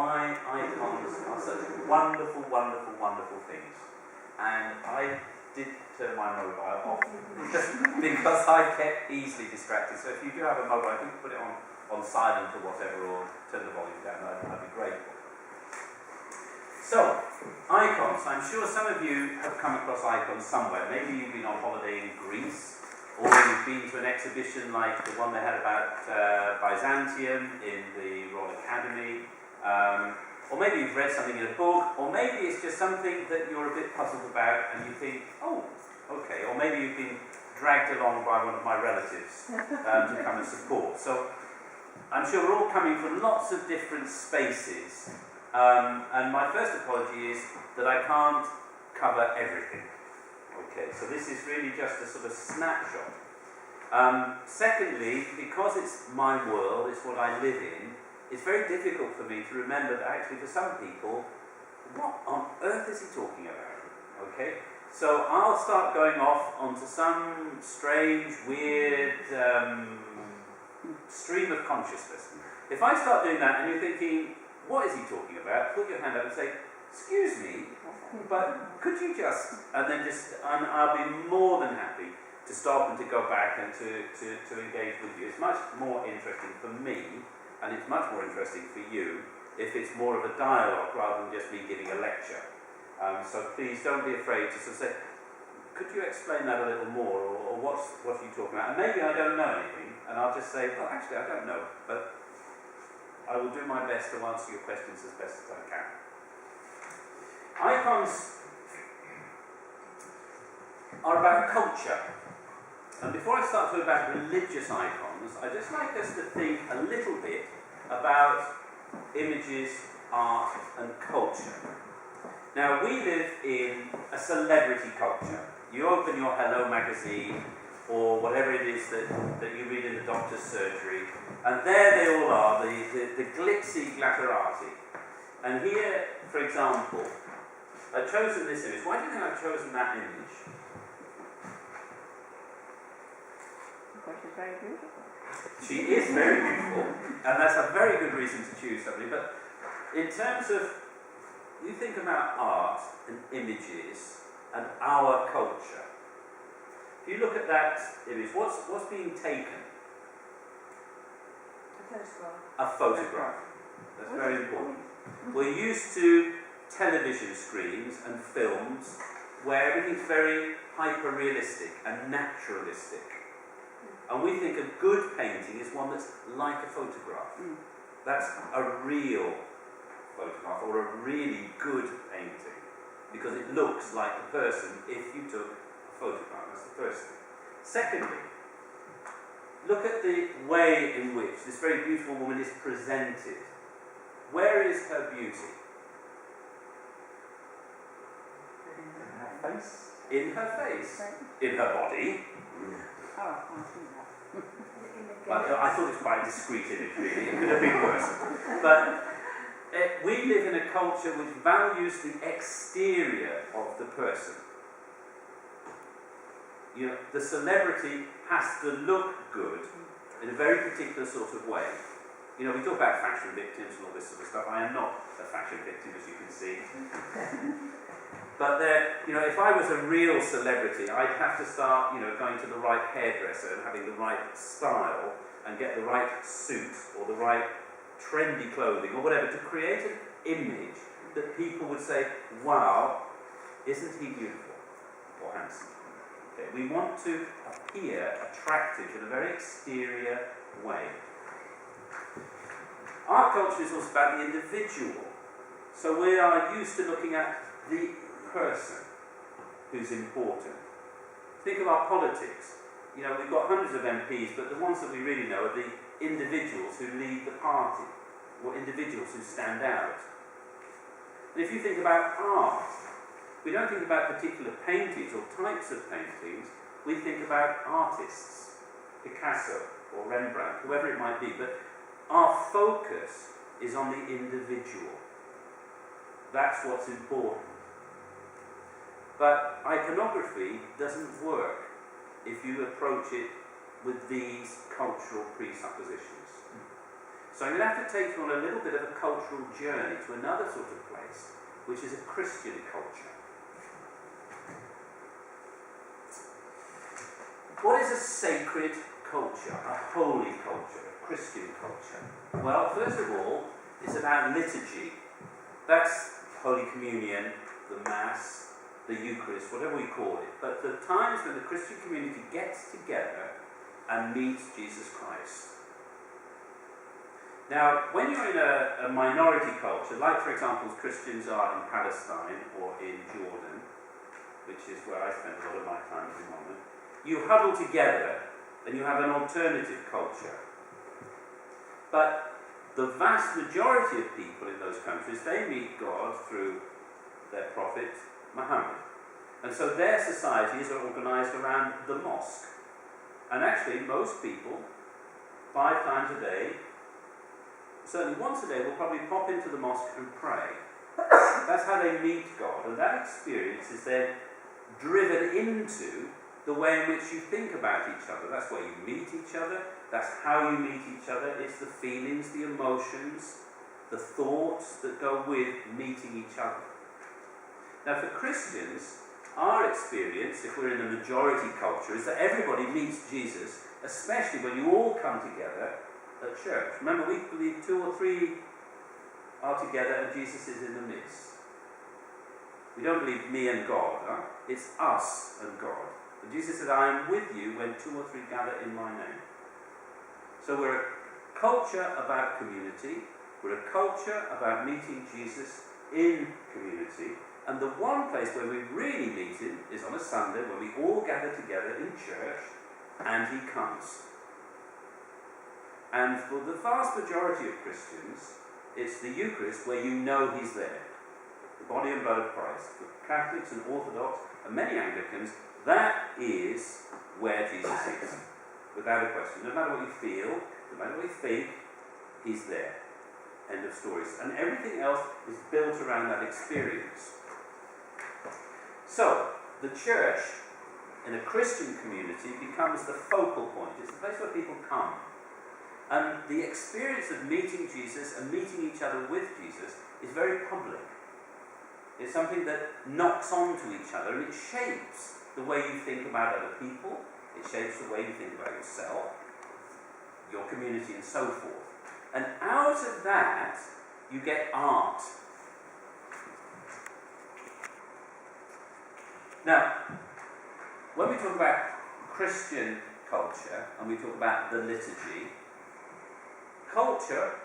why icons are such wonderful, wonderful, wonderful things. And I did turn my mobile off because I get easily distracted. So if you do have a mobile, you can put it on silent or whatever, or turn the volume down. I'd be grateful. So, icons. I'm sure some of you have come across icons somewhere. Maybe you've been on holiday in Greece, or you've been to an exhibition like the one they had about Byzantium in the Royal Academy, or maybe you've read something in a book, or maybe it's just something that you're a bit puzzled about and you think, oh, okay, or maybe you've been dragged along by one of my relatives to come and support. So I'm sure we're all coming from lots of different spaces, and my first apology is that I can't cover everything. Okay, so this is really just a sort of snapshot. Secondly, because it's my world, it's what I live in, it's very difficult for me to remember that actually for some people, what on earth is he talking about? Okay, so I'll start going off onto some strange, weird stream of consciousness. If I start doing that and you're thinking, what is he talking about? Put your hand up and say, excuse me, but could you just, and I'll be more than happy to stop and to go back and to engage with you. It's much more interesting for me, and it's much more interesting for you, if it's more of a dialogue rather than just me giving a lecture. So please don't be afraid to sort of say, could you explain that a little more, or what are you talking about? And maybe I don't know anything, and I'll just say, well, actually I don't know, but I will do my best to answer your questions as best as I can. Icons are about culture. And before I start talking about religious icons, I'd just like us to think a little bit about images, art and culture. Now, we live in a celebrity culture. You open your Hello magazine, or whatever it is that you read in the doctor's surgery, and there they all are, the glitzy glitterati. And here, for example, I've chosen this image. Why do you think I've chosen that image? Because she's very beautiful. She is very beautiful, and that's a very good reason to choose somebody. But in terms of, you think about art and images and our culture. If you look at that image, what's being taken? A photograph. A photograph. That's very important. We're used to television screens and films where everything's very hyper-realistic and naturalistic. And we think a good painting is one that's like a photograph. That's a real photograph, or a really good painting, because it looks like a person if you took a photograph. That's the first thing. Secondly, look at the way in which this very beautiful woman is presented. Where is her beauty? In her face. In her face. In her body. Oh, I see that. Well, I thought it was quite a discreet image, really. It could have been worse. But we live in a culture which values the exterior of the person. You know, the celebrity has to look good in a very particular sort of way. You know, we talk about fashion victims and all this sort of stuff. I am not a fashion victim, as you can see. But if I was a real celebrity, I'd have to start, going to the right hairdresser and having the right style and get the right suit or the right trendy clothing or whatever to create an image that people would say, wow, isn't he beautiful or handsome? Okay, we want to appear attractive in a very exterior way. Art culture is also about the individual. So we are used to looking at the person who's important. Think of our politics. We've got hundreds of MPs, but the ones that we really know are the individuals who lead the party, or individuals who stand out. And if you think about art, we don't think about particular paintings or types of paintings, we think about artists, Picasso or Rembrandt, whoever it might be, but our focus is on the individual. That's what's important. But iconography doesn't work if you approach it with these cultural presuppositions. So I'm going to have to take you on a little bit of a cultural journey to another sort of place, which is a Christian culture. What is a sacred culture, a holy culture, a Christian culture? Well, first of all, it's about liturgy. That's Holy Communion, the Mass, the Eucharist, whatever we call it. But the times when the Christian community gets together and meets Jesus Christ. Now, when you're in a minority culture, like for example Christians are in Palestine or in Jordan, which is where I spend a lot of my time at the moment, you huddle together and you have an alternative culture. But the vast majority of people in those countries, they meet God through their prophet Muhammad. And so their societies are organised around the mosque. And actually most people, 5 times a day, certainly once a day, will probably pop into the mosque and pray. That's how they meet God. And that experience is then driven into the way in which you think about each other. That's where you meet each other. That's how you meet each other. It's the feelings, the emotions, the thoughts that go with meeting each other. Now for Christians, our experience, if we're in the majority culture, is that everybody meets Jesus, especially when you all come together at church. Remember, we believe 2 or 3 are together and Jesus is in the midst. We don't believe me and God, huh? It's us and God. And Jesus said, I am with you when 2 or 3 gather in my name. So we're a culture about community. We're a culture about meeting Jesus in community. And the one place where we really meet him is on a Sunday when we all gather together in church and he comes. And for the vast majority of Christians, it's the Eucharist where you know he's there. The body and blood of Christ. For Catholics and Orthodox and many Anglicans, that is where Jesus is. Without a question. No matter what you feel, no matter what you think, he's there. End of stories. And everything else is built around that experience. So, the church in a Christian community becomes the focal point. It's the place where people come. And the experience of meeting Jesus and meeting each other with Jesus is very public. It's something that knocks onto each other and it shapes the way you think about other people. It shapes the way you think about yourself, your community and so forth. And out of that, you get art. Now, when we talk about Christian culture and we talk about the liturgy, culture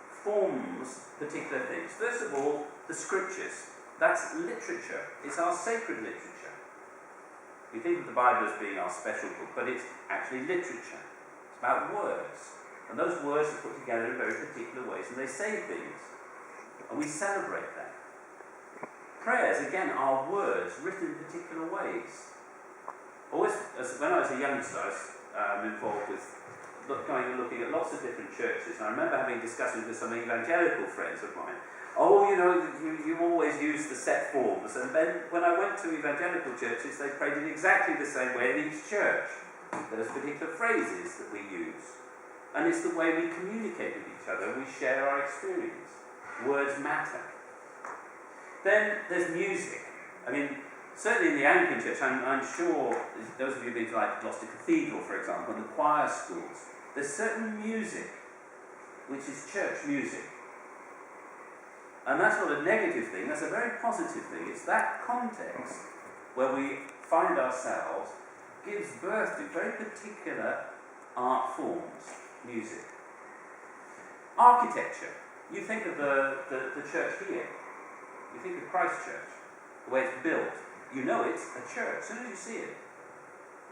forms particular things. First of all, the scriptures. That's literature. It's our sacred literature. We think of the Bible as being our special book, but it's actually literature. It's about words. And those words are put together in very particular ways, and they say things. And we celebrate that. Prayers, again, are words written in particular ways. Always, when I was a youngster, I was involved with going and looking at lots of different churches. And I remember having discussions with some evangelical friends of mine. Oh, you know, you always use the set forms. And then when I went to evangelical churches, they prayed in exactly the same way in each church. There's particular phrases that we use. And it's the way we communicate with each other. We share our experience. Words matter. Then there's music. I mean, certainly in the Anglican Church, I'm sure, those of you who've been to like Gloucester Cathedral, for example, and the choir schools, there's certain music which is church music. And that's not a negative thing, that's a very positive thing. It's that context where we find ourselves gives birth to very particular art forms, music. Architecture. You think of the church here. You think of Christchurch, the way it's built. You know it's a church. As soon as you see it,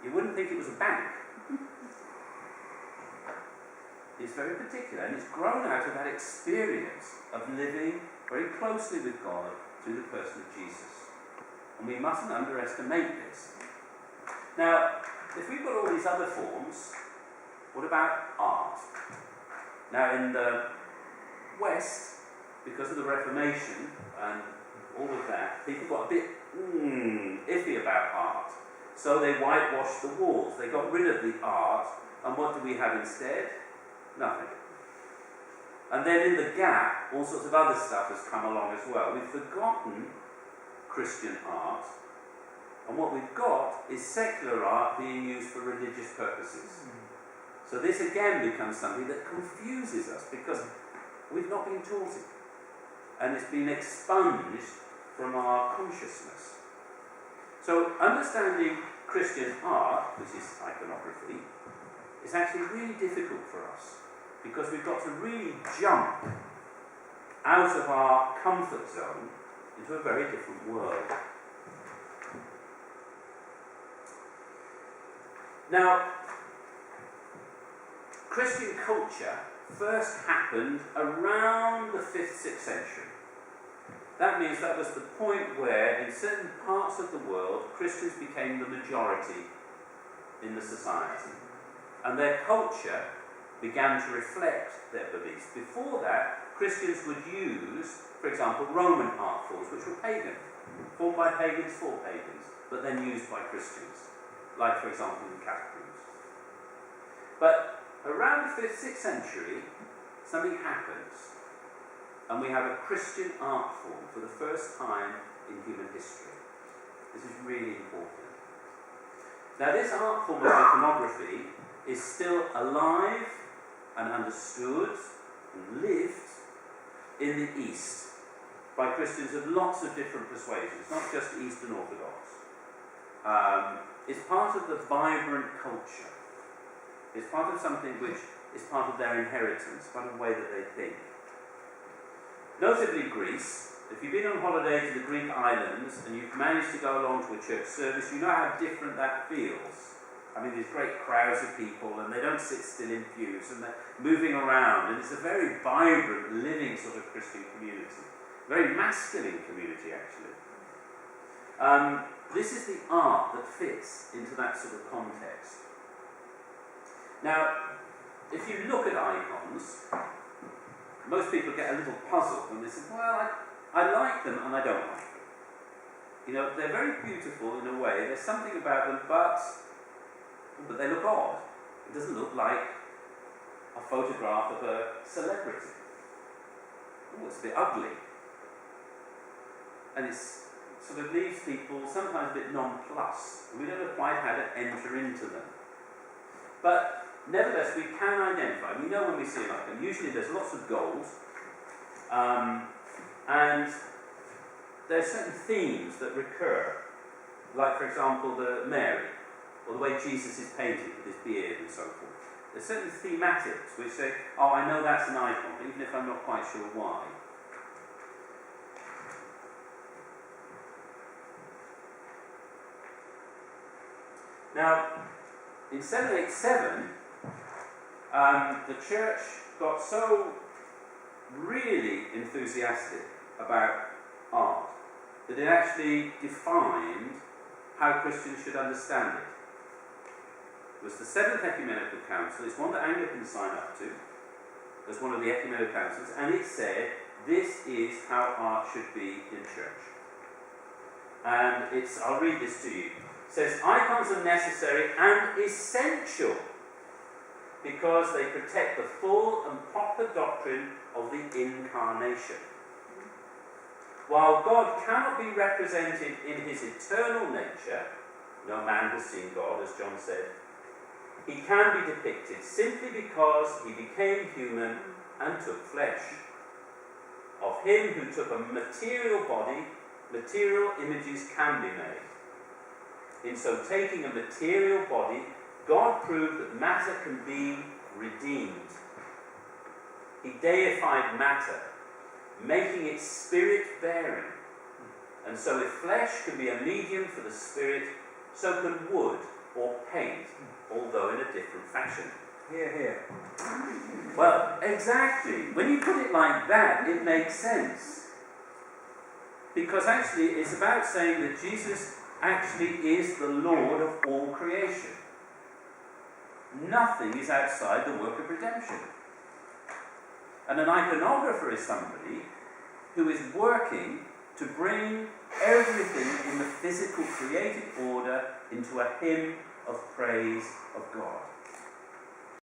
you wouldn't think it was a bank. It's very particular, and it's grown out of that experience of living very closely with God through the person of Jesus. And we mustn't underestimate this. Now, if we've got all these other forms, what about art? Now, in the West, because of the Reformation and all of that, people got a bit iffy about art. So they whitewashed the walls. They got rid of the art, and what do we have instead? Nothing. And then in the gap, all sorts of other stuff has come along as well. We've forgotten Christian art, and what we've got is secular art being used for religious purposes. So this again becomes something that confuses us because we've not been taught it. And it's been expunged from our consciousness. So understanding Christian art, which is iconography, is actually really difficult for us because we've got to really jump out of our comfort zone into a very different world. Now, Christian culture first happened around the 5th, 6th century. That means that was the point where, in certain parts of the world, Christians became the majority in the society. And their culture began to reflect their beliefs. Before that, Christians would use, for example, Roman art forms, which were pagan, formed by pagans for pagans, but then used by Christians, like, for example, the catacombs. But around the 5th, 6th century, something happens, and we have a Christian art form for the first time in human history. This is really important. Now, this art form of iconography is still alive and understood and lived in the East by Christians of lots of different persuasions, not just Eastern Orthodox. It's part of the vibrant culture. It's part of something which is part of their inheritance, part of the way that they think. Notably Greece. If you've been on holiday to the Greek islands and you've managed to go along to a church service, you know how different that feels. I mean, there's great crowds of people and they don't sit still in pews and they're moving around, and it's a very vibrant, living sort of Christian community. Very masculine community, actually. This is the art that fits into that sort of context. Now, if you look at icons, most people get a little puzzled when they say, well, I like them and I don't like them. You know, they're very beautiful in a way. There's something about them, but they look odd. It doesn't look like a photograph of a celebrity. Oh, it's a bit ugly. And it sort of leaves people sometimes a bit nonplussed. We don't know quite how to enter into them. But nevertheless, we can identify. We know when we see an icon. Usually there's lots of gold. And there are certain themes that recur. Like, for example, the Mary, or the way Jesus is painted with his beard and so forth. There's certain thematics which say, oh, I know that's an icon, even if I'm not quite sure why. Now, in 787, the church got so really enthusiastic about art that it actually defined how Christians should understand it. It was the Seventh Ecumenical Council. It's one that Anglicans sign up to as one of the ecumenical councils, and it said this is how art should be in church. And I'll read this to you. It says, icons are necessary and essential because they protect the full and proper doctrine of the Incarnation. While God cannot be represented in his eternal nature, no man has seen God, as John said, he can be depicted simply because he became human and took flesh. Of him who took a material body, material images can be made. In so taking a material body, God proved that matter can be redeemed. He deified matter, making it spirit-bearing. And so if flesh can be a medium for the spirit, so can wood or paint, although in a different fashion. Hear, hear. Well, exactly. When you put it like that, it makes sense. Because actually, it's about saying that Jesus actually is the Lord of all creation. Nothing is outside the work of redemption. And an iconographer is somebody who is working to bring everything in the physical created order into a hymn of praise of God.